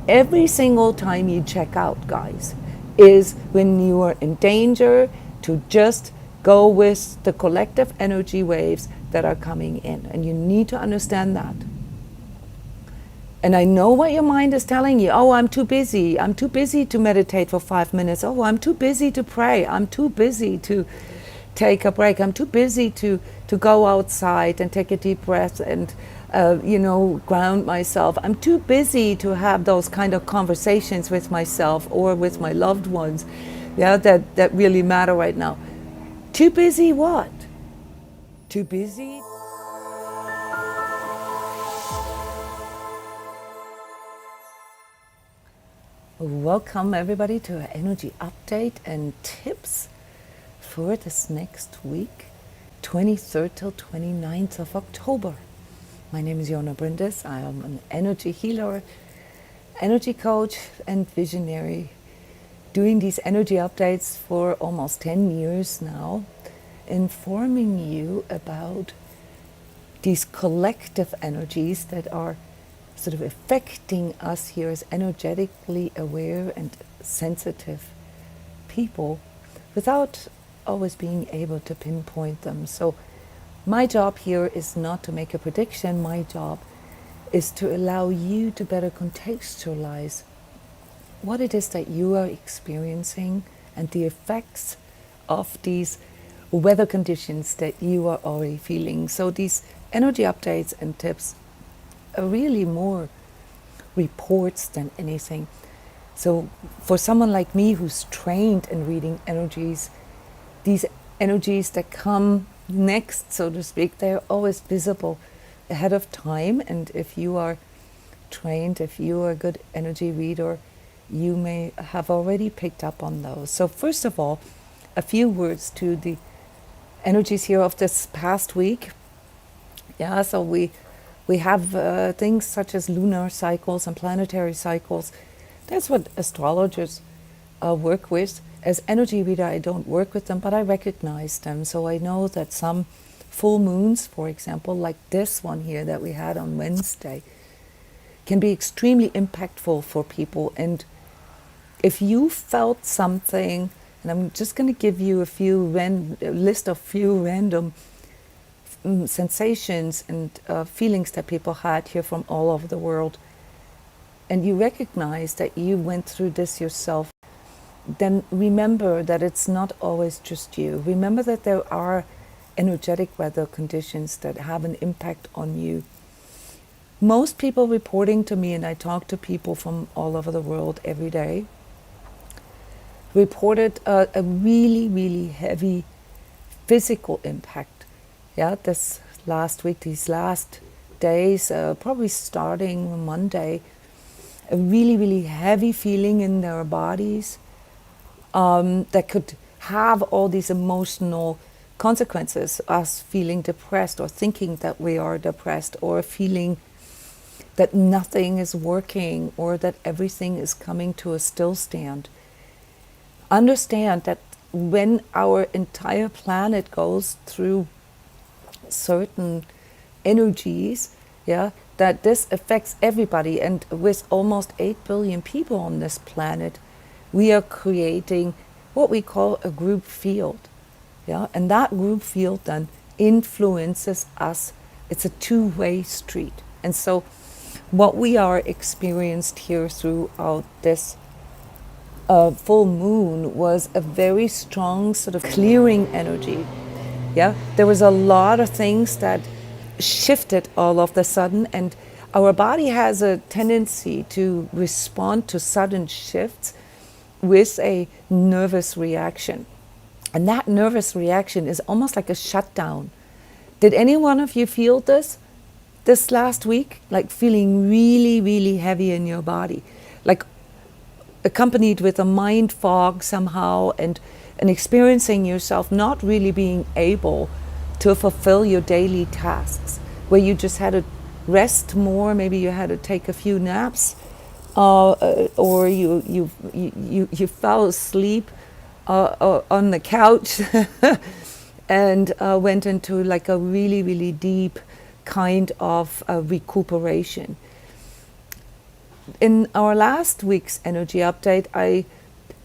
Every single time you check out, guys, is when you are in danger to just go with the collective energy waves that are coming in. And you need to understand that. And I know what your mind is telling you. Oh, I'm too busy. I'm too busy to meditate for 5 minutes. Oh, I'm too busy to pray. I'm too busy to take a break. I'm too busy to go outside and take a deep breath and ground myself. I'm too busy to have those kind of conversations with myself or with my loved ones, that really matter right now. Too busy what? Too busy? Welcome everybody to an energy update and tips for this next week, 23rd till 29th of October. My name is Jona Bryndis. I am an energy healer, energy coach, and visionary, doing these energy updates for almost 10 years now, informing you about these collective energies that are sort of affecting us here as energetically aware and sensitive people without always being able to pinpoint them. So my job here is not to make a prediction. My job is to allow you to better contextualize what it is that you are experiencing and the effects of these weather conditions that you are already feeling. So these energy updates and tips are really more reports than anything. So for someone like me who's trained in reading energies, these energies that come next, so to speak, they're always visible ahead of time. And if you are trained, if you are a good energy reader, you may have already picked up on those. So first of all, a few words to the energies here of this past week. So we have things such as lunar cycles and planetary cycles. That's what astrologers work with. As energy reader, I don't work with them, but I recognize them. So I know that some full moons, for example, like this one here that we had on Wednesday, can be extremely impactful for people. And if you felt something, and I'm just going to give you a list of few random sensations and feelings that people had here from all over the world, and you recognize that you went through this yourself, then remember that it's not always just you. Remember that there are energetic weather conditions that have an impact on you. Most people reporting to me, and I talk to people from all over the world every day, reported a really, really heavy physical impact. This last week, these last days, probably starting Monday, a really, really heavy feeling in their bodies that could have all these emotional consequences, us feeling depressed or thinking that we are depressed, or feeling that nothing is working or that everything is coming to a stillstand. Understand that when our entire planet goes through certain energies, that this affects everybody, and with almost 8 billion people on this planet, we are creating what we call a group field, and that group field then influences us. It's a two-way street. And so what we are experienced here throughout this full moon was a very strong sort of clearing energy. There was a lot of things that shifted all of a sudden, and our body has a tendency to respond to sudden shifts with a nervous reaction. And that nervous reaction is almost like a shutdown. Did any one of you feel this last week? Like feeling really, really heavy in your body, like accompanied with a mind fog somehow, and experiencing yourself not really being able to fulfill your daily tasks, where you just had to rest more, maybe you had to take a few naps, or you fell asleep on the couch and went into like a really, really deep kind of recuperation. in our last week's energy update, I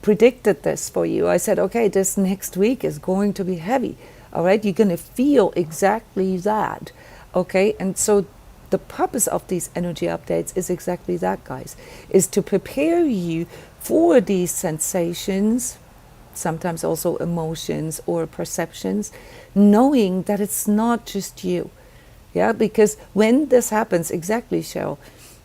predicted this for you. I said, okay, this next week is going to be heavy. All right, you're going to feel exactly that. Okay, and so the purpose of these energy updates is exactly that, guys, is to prepare you for these sensations, sometimes also emotions or perceptions, knowing that it's not just you. Yeah, because when this happens, exactly, Cheryl,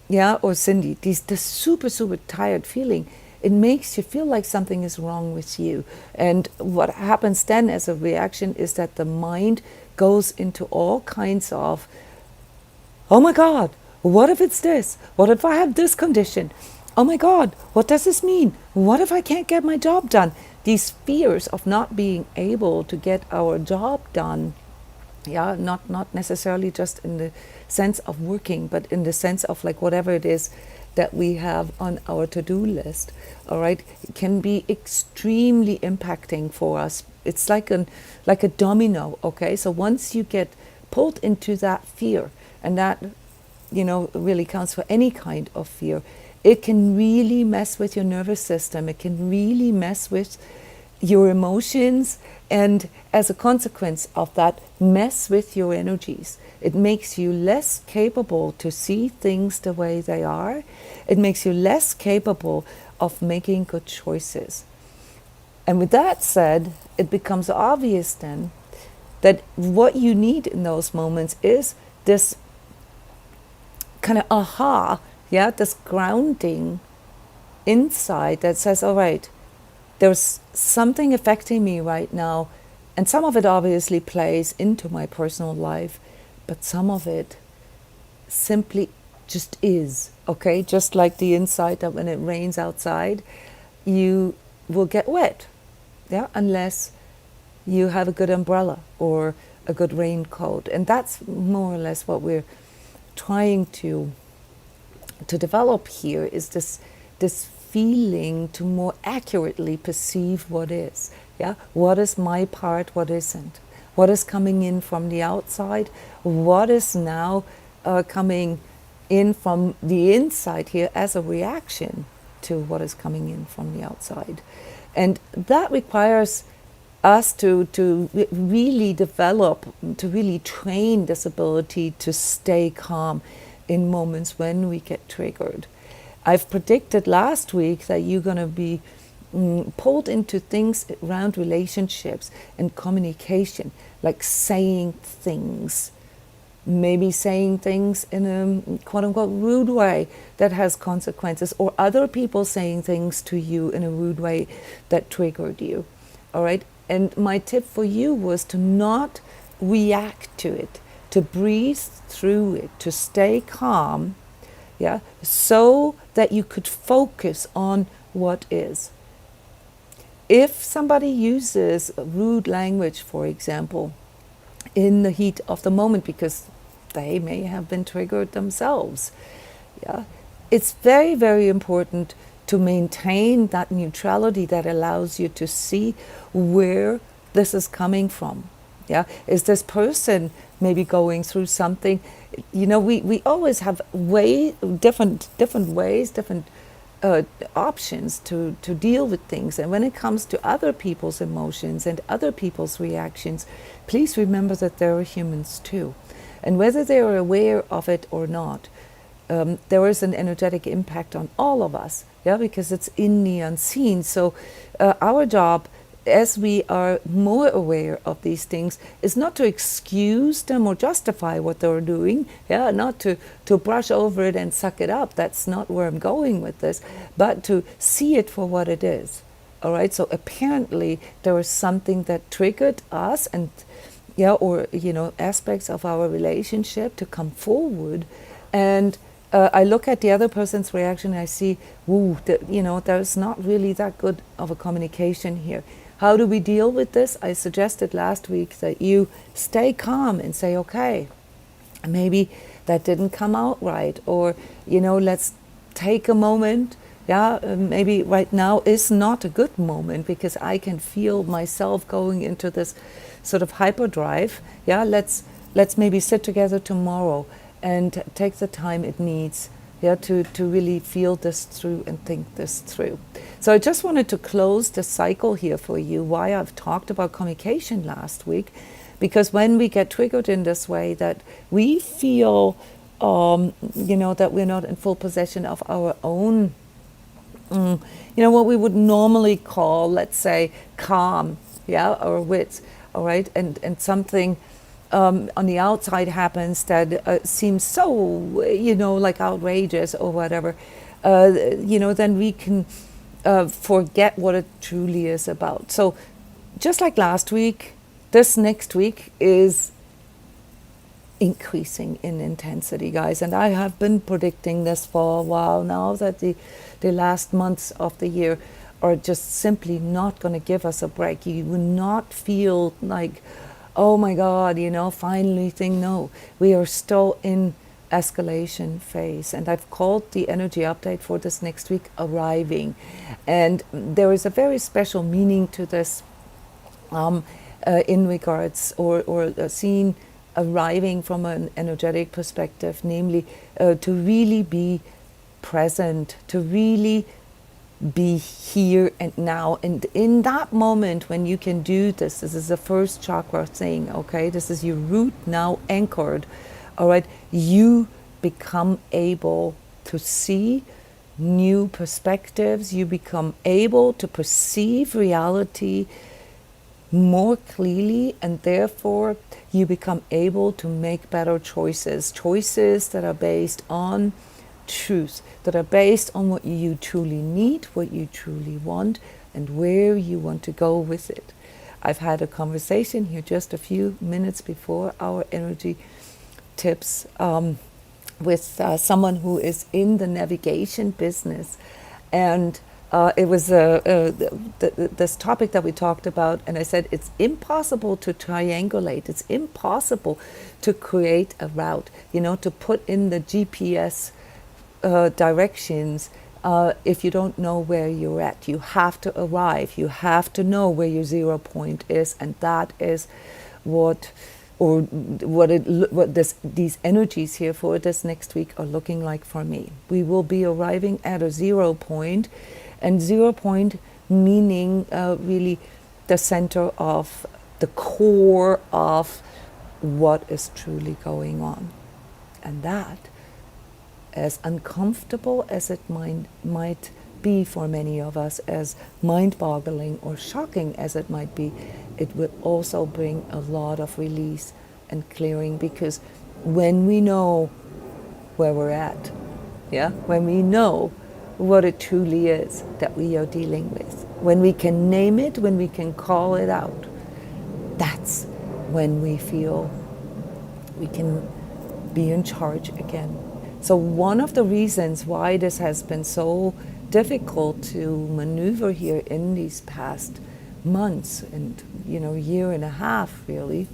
yeah, or Cindy, this super, super tired feeling, it makes you feel like something is wrong with you. And what happens then as a reaction is that the mind goes into all kinds of, oh my God, what if it's this? What if I have this condition? Oh my God, what does this mean? What if I can't get my job done? These fears of not being able to get our job done, yeah, not necessarily just in the sense of working, but in the sense of like whatever it is that we have on our to-do list, all right, it can be extremely impacting for us. It's like a domino, okay? So once you get pulled into that fear, and that, really counts for any kind of fear, it can really mess with your nervous system. It can really mess with your emotions, and as a consequence of that, mess with your energies. It makes you less capable to see things the way they are. It makes you less capable of making good choices. And with that said, it becomes obvious then that what you need in those moments is this kind of aha, yeah, this grounding inside that says, all right, there's something affecting me right now, and some of it obviously plays into my personal life, but some of it simply just is, okay? Just like the inside, that when it rains outside, you will get wet, yeah, unless you have a good umbrella or a good raincoat. And that's more or less what we're trying to develop here, is this feeling to more accurately perceive what is. Yeah, what is my part, what isn't? What is coming in from the outside? What is now coming in from the inside here as a reaction to what is coming in from the outside? And that requires us to really develop, to really train this ability to stay calm in moments when we get triggered. I've predicted last week that you're going to be pulled into things around relationships and communication, like saying things, maybe saying things in a quote-unquote rude way that has consequences, or other people saying things to you in a rude way that triggered you, all right? And my tip for you was to not react to it, to breathe through it, to stay calm, yeah, so that you could focus on what is. If somebody uses rude language, for example, in the heat of the moment because they may have been triggered themselves, yeah, it's very, very important to maintain that neutrality that allows you to see where this is coming from. Yeah, is this person maybe going through something? We always have different ways, different options to deal with things. And when it comes to other people's emotions and other people's reactions, please remember that there are humans too. And whether they are aware of it or not, there is an energetic impact on all of us, yeah, because it's in the unseen. So our job, as we are more aware of these things, is not to excuse them or justify what they're doing, yeah, not to brush over it and suck it up. That's not where I'm going with this, but to see it for what it is. All right, so apparently there was something that triggered us, and yeah, or aspects of our relationship to come forward, and I look at the other person's reaction and I see, there's not really that good of a communication here. How do we deal with this? I suggested last week that you stay calm and say, okay, maybe that didn't come out right, or let's take a moment. Yeah, maybe right now is not a good moment because I can feel myself going into this sort of hyperdrive. Yeah, let's maybe sit together tomorrow and take the time it needs, yeah, to really feel this through and think this through. So I just wanted to close the cycle here for you, why I've talked about communication last week, because when we get triggered in this way, that we feel, that we're not in full possession of our own, what we would normally call, let's say, calm, yeah, or wits, all right, and something on the outside happens that seems so, like outrageous or whatever, then we can forget what it truly is about. So just like last week, this next week is increasing in intensity, guys. And I have been predicting this for a while now, that the last months of the year are just simply not going to give us a break. You will not feel like, oh my God, finally no. We are still in escalation phase. And I've called the energy update for this next week arriving. And there is a very special meaning to this in regards or seen arriving from an energetic perspective, namely to really be present, to really be here and now. And in that moment when you can do this is the first chakra thing, okay? This is your root now anchored, all right? You become able to see new perspectives. You become able to perceive reality more clearly, and therefore you become able to make better choices that are based on truth, that are based on what you truly need, what you truly want, and where you want to go with it. I've had a conversation here just a few minutes before our energy tips with someone who is in the navigation business, and it was this topic that we talked about, and I said it's impossible to triangulate, it's impossible to create a route, to put in the GPS directions if you don't know where you're at. You have to arrive, you have to know where your 0 point is, and that is these energies here for this next week are looking like for me. We will be arriving at a 0 point, and 0 point meaning really the center of the core of what is truly going on. And that, as uncomfortable as it might be for many of us, as mind-boggling or shocking as it might be, it will also bring a lot of release and clearing, because when we know where we're at, when we know what it truly is that we are dealing with, when we can name it, when we can call it out, that's when we feel we can be in charge again. So one of the reasons why this has been so difficult to maneuver here in these past months and year and a half, really,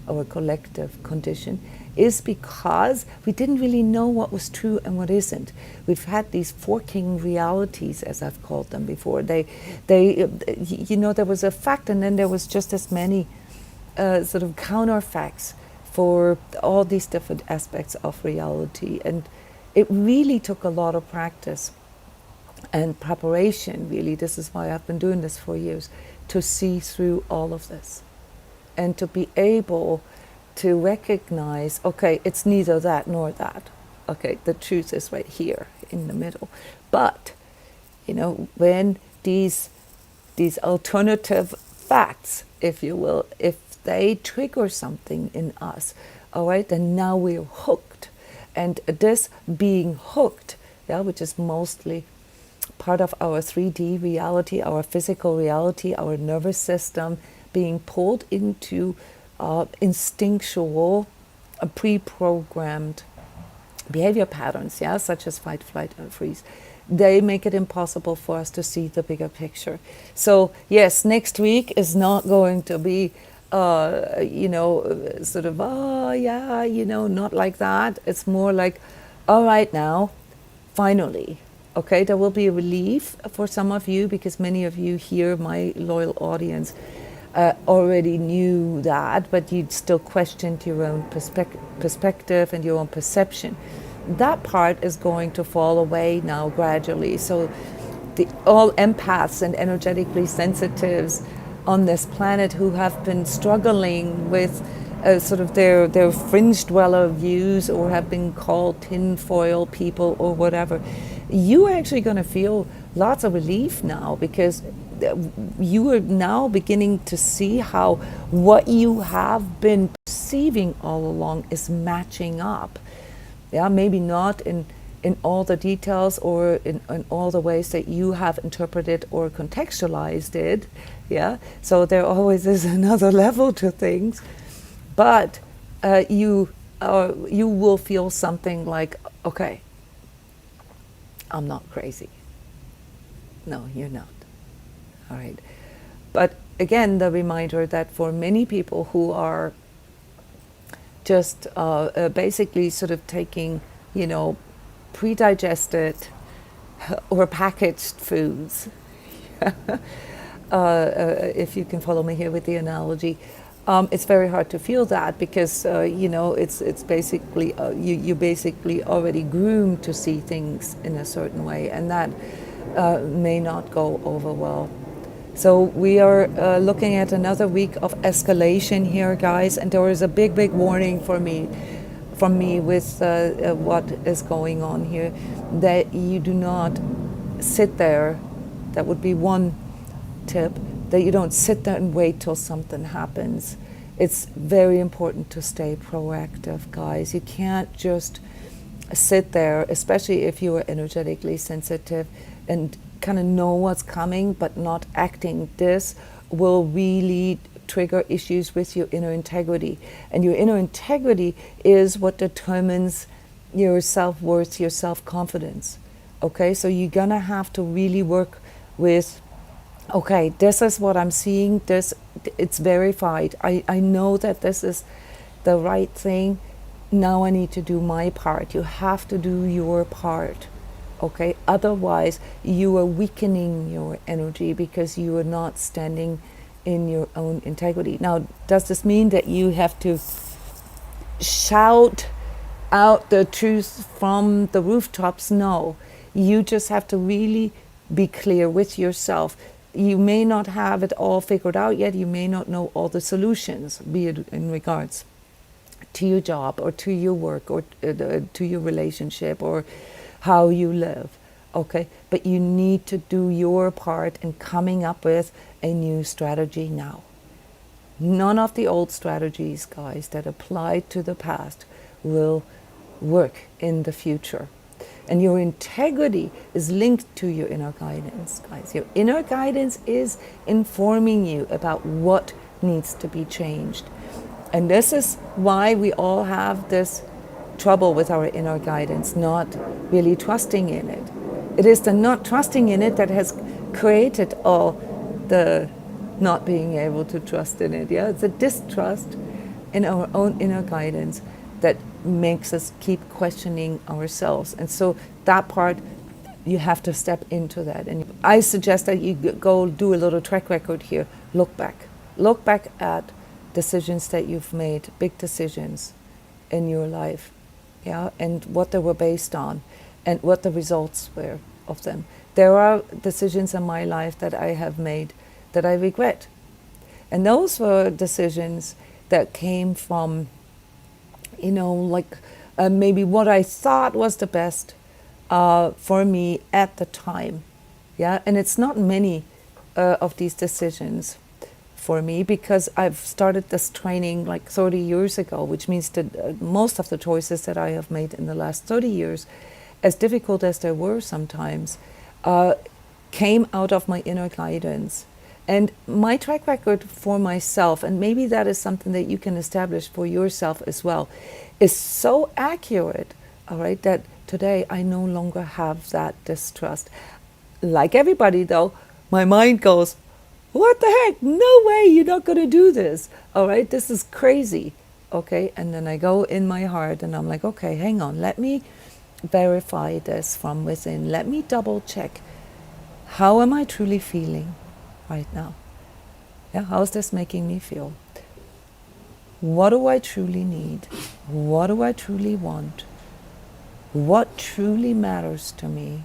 our collective condition, is because we didn't really know what was true and what isn't. We've had these forking realities, as I've called them before. There was a fact, and then there was just as many sort of counterfacts for all these different aspects of reality. And it really took a lot of practice and preparation, really. This is why I've been doing this for years, to see through all of this and to be able to recognize, okay, it's neither that nor that. Okay, the truth is right here in the middle. But, when these alternative facts, if you will, if they trigger something in us, all right, then now we're hooked. And this being hooked, which is mostly part of our 3D reality, our physical reality, our nervous system, being pulled into instinctual, pre-programmed behavior patterns, such as fight, flight, and freeze. They make it impossible for us to see the bigger picture. So yes, next week is not going to be not like that. It's more like, all right, now, finally, okay, there will be a relief for some of you, because many of you here, my loyal audience, already knew that, but you still questioned your own perspective and your own perception. that part is going to fall away now gradually. So all empaths and energetically sensitives on this planet who have been struggling with sort of their fringe dweller views, or have been called tinfoil people or whatever, you are actually going to feel lots of relief now, because you are now beginning to see how what you have been perceiving all along is matching up. Yeah, maybe not in all the details or in all the ways that you have interpreted or contextualized it. Yeah, so there always is another level to things, but you will feel something like, okay, I'm not crazy. No, you're not. All right. But again, the reminder that for many people who are just basically sort of taking, pre-digested or packaged foods, if you can follow me here with the analogy, it's very hard to feel that, because it's basically you basically already groomed to see things in a certain way, and that may not go over well. So we are looking at another week of escalation here, guys, and there is a big warning from me with what is going on here, that you do not sit there. That would be one tip, that you don't sit there and wait till something happens. It's very important to stay proactive, guys. You can't just sit there, especially if you are energetically sensitive, and kind of know what's coming but not acting. This will really trigger issues with your inner integrity, and your inner integrity is what determines your self-worth, your self-confidence. Okay, so you're gonna have to really work with, okay, this is what I'm seeing, it's verified, I know that this is the right thing, now I need to do my part. You have to do your part. Okay, otherwise you are weakening your energy, because you are not standing in your own integrity. Now, does this mean that you have to shout out the truth from the rooftops? No, you just have to really be clear with yourself. You may not have it all figured out yet, you may not know all the solutions, be it in regards to your job or to your work or to your relationship or how you live, okay? But you need to do your part in coming up with a new strategy now. None of the old strategies, guys, that applied to the past will work in the future. And your integrity is linked to your inner guidance, guys. Your inner guidance is informing you about what needs to be changed. And this is why we all have this trouble with our inner guidance, not really trusting in it. It is the not trusting in it that has created all the not being able to trust in it. Yeah, it's a distrust in our own inner guidance that makes us keep questioning ourselves. And so that part, you have to step into that. And I suggest that you go do a little track record here. Look back at decisions that you've made, big decisions in your life. Yeah, and what they were based on, and what the results were of them. There are decisions in my life that I have made that I regret. And those were decisions that came from, maybe what I thought was the best for me at the time. Yeah, and it's not many of these decisions for me, because I've started this training like 30 years ago, which means that most of the choices that I have made in the last 30 years, as difficult as they were sometimes, came out of my inner guidance. And my track record for myself, and maybe that is something that you can establish for yourself as well, is so accurate, all right, that today I no longer have that distrust. Like everybody though, my mind goes, what the heck? No way, you're not going to do this. All right, this is crazy. Okay, and then I go in my heart and I'm like, okay, hang on, let me verify this from within. Let me double check. How am I truly feeling right now? Yeah, how's this making me feel? What do I truly need? What do I truly want? what truly matters to me,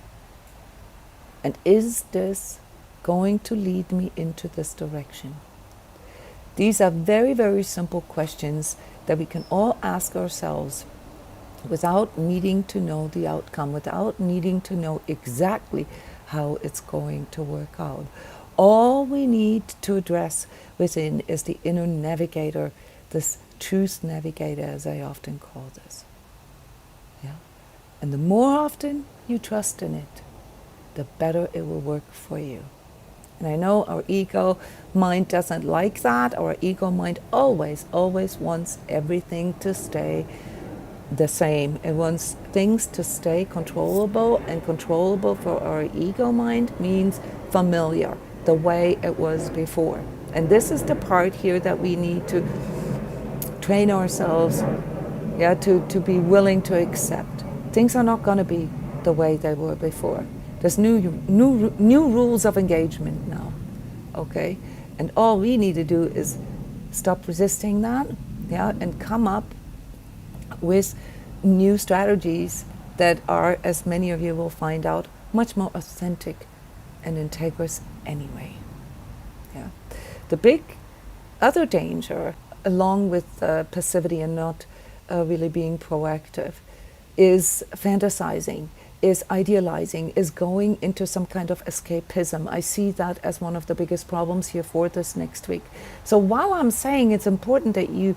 and is this going to lead me into this direction? These are very, very simple questions that we can all ask ourselves without needing to know the outcome, without needing to know exactly how it's going to work out. All we need to address within is the inner navigator, this truth navigator, as I often call this. Yeah? And the more often you trust in it, the better it will work for you. And I know our ego mind doesn't like that. Our ego mind always wants everything to stay the same. It wants things to stay controllable, and controllable for our ego mind means familiar, the way it was before. And this is the part here that we need to train ourselves, to be willing to accept. Things are not going to be the way they were before. There's new rules of engagement now, okay? And all we need to do is stop resisting that, and come up with new strategies that are, as many of you will find out, much more authentic and integrous anyway. Yeah. The big other danger, along with passivity and not really being proactive, is fantasizing, is idealizing, is going into some kind of escapism. I see that as one of the biggest problems here for this next week. So while I'm saying it's important that you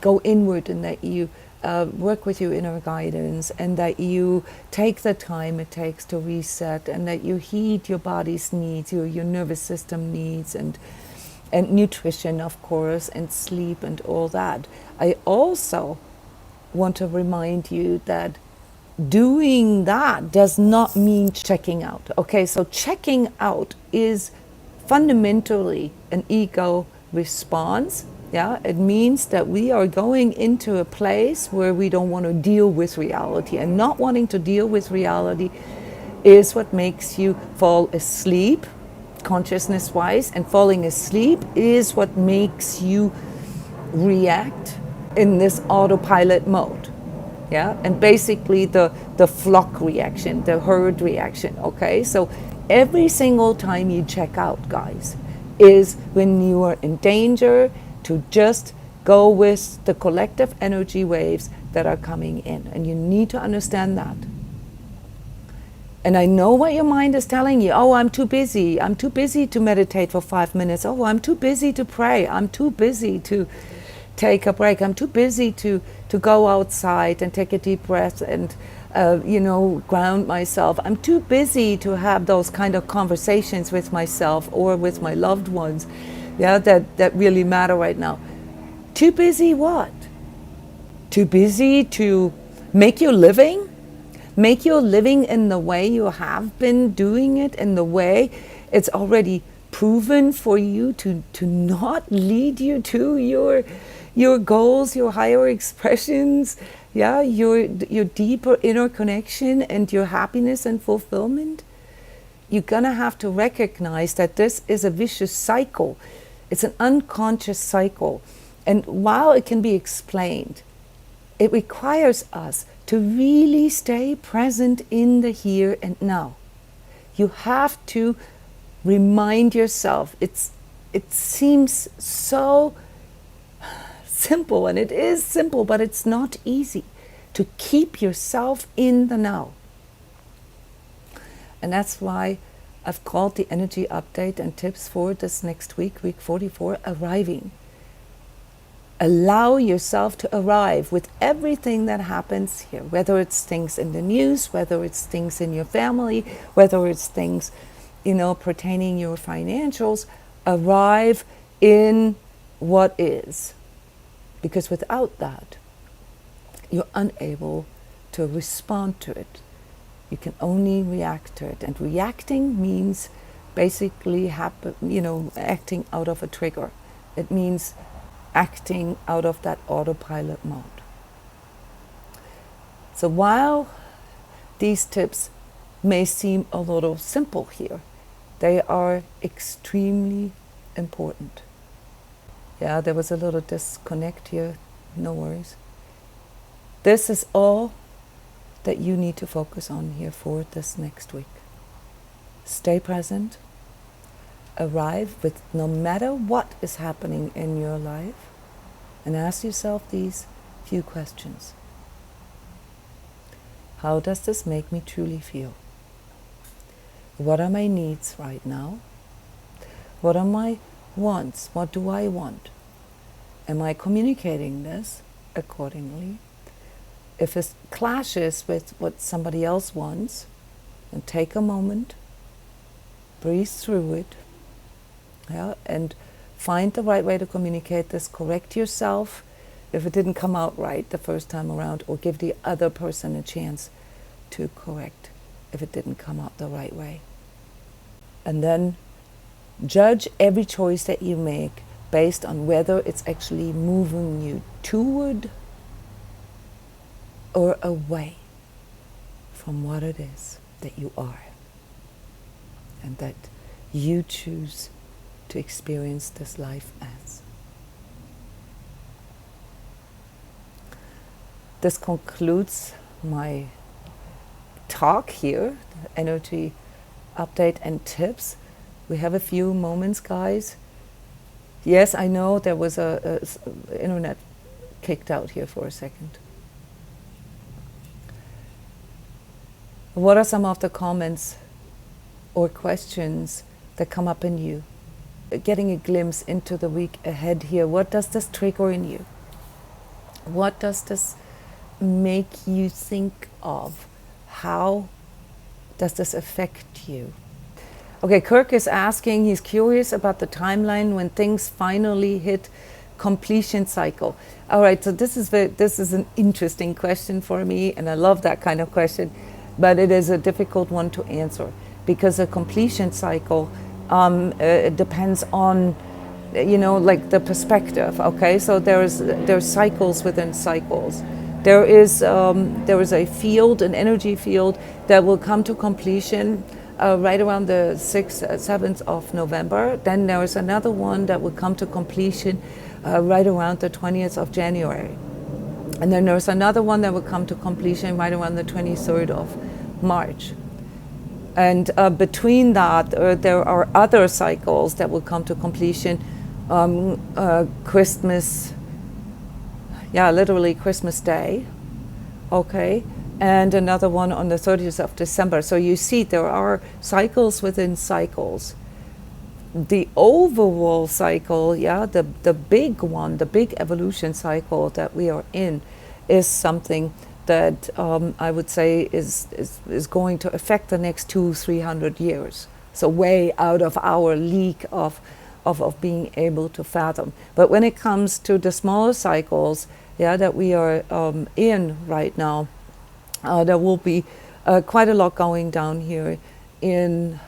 go inward and that you work with your inner guidance, and that you take the time it takes to reset, and that you heed your body's needs, your nervous system needs, and nutrition, of course, and sleep and all that, I also want to remind you that doing that does not mean checking out. Okay, so checking out is fundamentally an ego response. Yeah, it means that we are going into a place where we don't want to deal with reality, and not wanting to deal with reality is what makes you fall asleep consciousness-wise, and falling asleep is what makes you react in this autopilot mode. Yeah, and basically the flock reaction, the herd reaction. Okay, so every single time you check out, guys, is when you are in danger to just go with the collective energy waves that are coming in, and you need to understand that. And I know what your mind is telling you. Oh, I'm too busy to meditate for 5 minutes. Oh, I'm too busy to pray. I'm too busy to take a break. I'm too busy to go outside and take a deep breath and ground myself. I'm too busy to have those kind of conversations with myself or with my loved ones, that really matter right now. Too busy what? Too busy to make your living? Make your living in the way you have been doing it, in the way it's already proven for you to not lead you to your goals, your higher expressions, your deeper inner connection and your happiness and fulfillment. You're gonna have to recognize that this is a vicious cycle. It's an unconscious cycle. And while it can be explained, it requires us to really stay present in the here and now. You have to remind yourself. It seems so simple, and it is simple, but it's not easy to keep yourself in the now. And that's why I've called the energy update and tips for this next week, week 44, arriving. Allow yourself to arrive with everything that happens here, whether it's things in the news, whether it's things in your family, whether it's things, pertaining your financials. Arrive in what is. Because without that, you're unable to respond to it. You can only react to it. And reacting means basically acting out of a trigger. It means acting out of that autopilot mode. So while these tips may seem a little simple here, they are extremely important. Yeah, there was a little disconnect here, no worries. This is all that you need to focus on here for this next week. Stay present. Arrive with no matter what is happening in your life, and ask yourself these few questions. How does this make me truly feel? What are my needs right now? What are my wants? What do I want? Am I communicating this accordingly? If it clashes with what somebody else wants, then take a moment, breathe through it, and find the right way to communicate this. Correct yourself if it didn't come out right the first time around, or give the other person a chance to correct if it didn't come out the right way. And then judge every choice that you make based on whether it's actually moving you toward or away from what it is that you are and that you choose to experience this life as. This concludes my talk here, the energy update and tips. We have a few moments, guys. Yes, I know there was a internet kicked out here for a second. What are some of the comments or questions that come up in you? Getting a glimpse into the week ahead here. What does this trigger in you? What does this make you think of? How does this affect you? Okay, Kirk is asking, he's curious about the timeline when things finally hit completion cycle. All right, so this is an interesting question for me, and I love that kind of question, but it is a difficult one to answer because a completion cycle it depends on, like the perspective. Okay, so there's cycles within cycles. There is a field, an energy field that will come to completion right around the 6th, 7th of November. Then there is another one that will come to completion right around the 20th of January. And then there's another one that will come to completion right around the 23rd of March. And between that, there are other cycles that will come to completion. Christmas, literally Christmas Day, okay? And another one on the 30th of December. So you see there are cycles within cycles. The overall cycle, the big one, the big evolution cycle that we are in is something that I would say is going to affect the next 200-300 years. So way out of our league of being able to fathom. But when it comes to the smaller cycles, that we are in right now, there will be quite a lot going down here in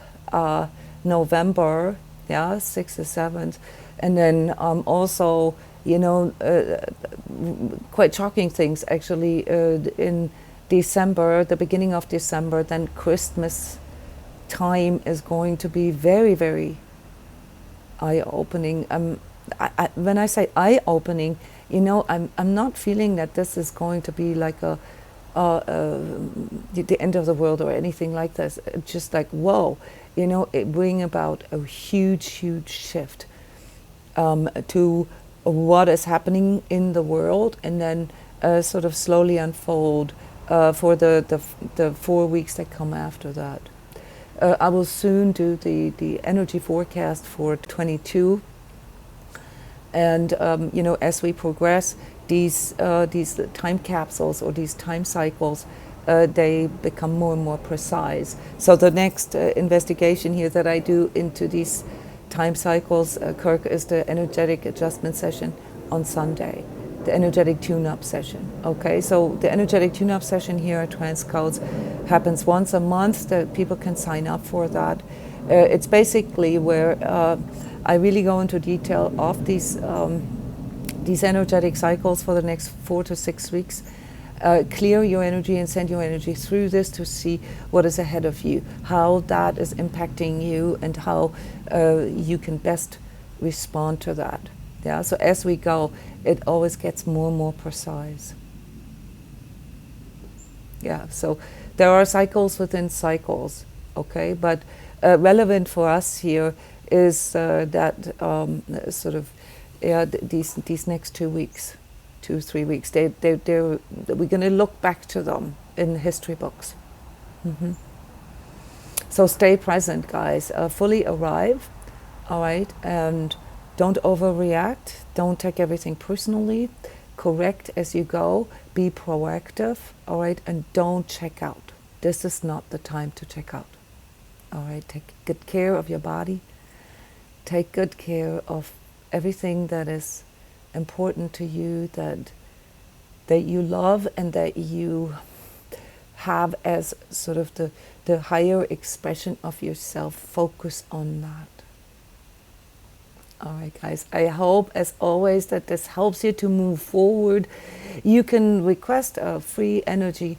November, 6th or 7th, and then also, quite shocking things actually in December, the beginning of December. Then Christmas time is going to be very, very eye-opening. When I say eye-opening, I'm not feeling that this is going to be like the end of the world or anything like this. It's just like, whoa, it bring about a huge, huge shift to what is happening in the world, and then sort of slowly unfold for the 4 weeks that come after that. I will soon do the energy forecast for 22, and as we progress, these time capsules or these time cycles, they become more and more precise. So the next investigation here that I do into these time cycles, Kirk, is the energetic adjustment session on Sunday, the energetic tune-up session. Okay, so the energetic tune-up session here at transCODES happens once a month. That people can sign up for that. It's basically where I really go into detail of these energetic cycles for the next 4 to 6 weeks. Clear your energy and send your energy through this to see what is ahead of you, how that is impacting you, and how you can best respond to that. So as we go, it always gets more and more precise. Yeah, so there are cycles within cycles, okay? But relevant for us here is that sort of, yeah, these next 2 weeks, 2 3 weeks, we're going to look back to them in history books. Mm-hmm. So stay present, guys. Fully arrive, all right? And don't overreact. Don't take everything personally. Correct as you go. Be proactive, all right? And don't check out. This is not the time to check out, all right? Take good care of your body. Take good care of everything that is important to you, that you love and that you have as sort of the higher expression of yourself. Focus on that. All right, guys, I hope, as always, that this helps you to move forward. You can request a free energy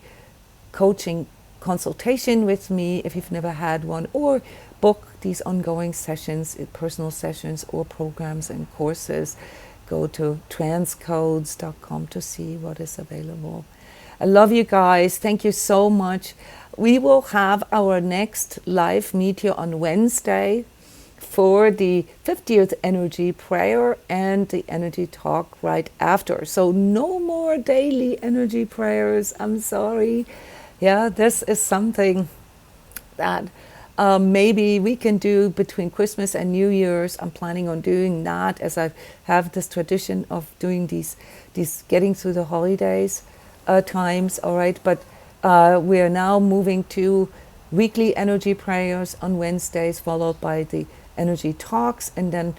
coaching consultation with me if you've never had one, or book these ongoing sessions, personal sessions or programs and courses. Go to transCODES.com to see what is available. I love you guys. Thank you so much. We will have our next live meet here on Wednesday for the 50th energy prayer and the energy talk right after. So no more daily energy prayers. I'm sorry. Yeah, this is something that maybe we can do between Christmas and New Year's. I'm planning on doing that, as I have this tradition of doing these getting through the holidays times, all right? But we are now moving to weekly energy prayers on Wednesdays, followed by the energy talks, and then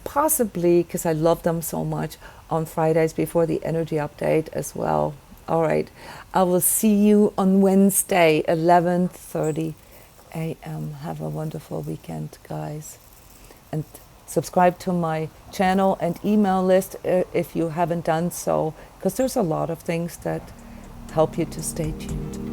possibly, because I love them so much, on Fridays before the energy update as well. All right, I will see you on Wednesday, 11:30 a.m. Have a wonderful weekend, guys. And subscribe to my channel and email list if you haven't done so, because there's a lot of things that help you to stay tuned.